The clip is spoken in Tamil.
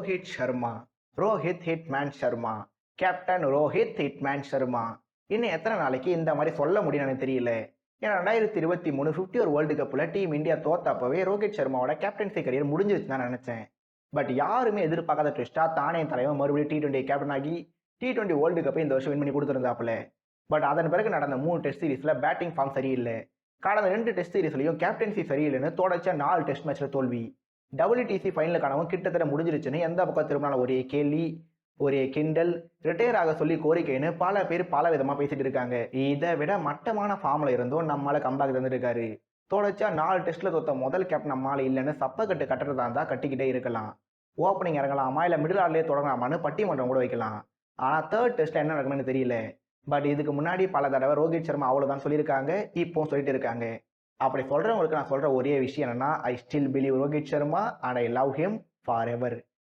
Rohit Sharma, Rohit Hitman Sharma, captain Rohit Hitman Sharma. இன்னும் எத்தனை நாளைக்கு இந்த மாதிரி சொல்ல முடியும்னு எனக்கு தெரியல. ஏன்னா 2023 51 வேர்ல்டு கப்பில் டீம் இந்தியா தோத்தப்பவே ரோஹித் சர்மாவோட கேப்டன்சி கரியர் முடிஞ்சிருச்சு தான் நினைச்சேன். பட் யாருமே எதிர்பார்க்காத ட்விஸ்டா தானே தலைவன் மறுபடியும் T20 கேப்டன் ஆகி T20 வேர்ல்டு கப்பை இந்த வருஷம் வின் பண்ணி கொடுத்துருந்தாப்புல. பட் அதன் பிறகு நடந்த 3 டெஸ்ட் சீரீஸ்ல பேட்டிங் ஃபார்ம் சரியில்லை. கடந்த 2 டெஸ்ட் சீரீஸ்லையும் கேப்டன்சி சரியில்லைன்னு தொடர்ச்சியா 4 டெஸ்ட் மேட்ச்ல தோல்வி. WTC ஃபைனல் கனவும் கிட்டத்தட்ட முடிஞ்சிருச்சுன்னு எந்த பக்கம் திரும்பினாலும் ஒரே கேள்வி, ஒரே கிண்டல், ரிட்டையர் ஆக சொல்லி கோரிக்கைன்னு பல பேர் பல விதமா பேசிட்டு இருக்காங்க. இதை விட மட்டமான ஃபார்ம்ல இருந்தும் நம்மளால கம்பேக் தந்துருக்காரு. தொடர்ச்சியா 4 டெஸ்ட்ல தோத்த முதல் கேப்டன் நம்மளால இல்லைன்னு சப்பக்கட்டு கட்டுறதா இருந்தா கட்டிக்கிட்டே இருக்கலாம். ஓப்பனிங் இறங்கலாமா இல்ல மிடில் ஆர்ட்லயே தொடங்கலாமான்னு பட்டிமன்றம் கூட வைக்கலாம். ஆனா தேர்ட் டெஸ்ட்ல என்ன நடக்கணும்னு தெரியல. பட் இதுக்கு முன்னாடி பல தடவை ரோஹித் சர்மா அவ்வளவுதான் சொல்லியிருக்காங்க, இப்போ சொல்லிட்டு இருக்காங்க. அப்படி சொல்றவங்களுக்கு நான் சொல்ற ஒரே விஷயம் என்னன்னா, I still believe Rohit Sharma and I love him for ever.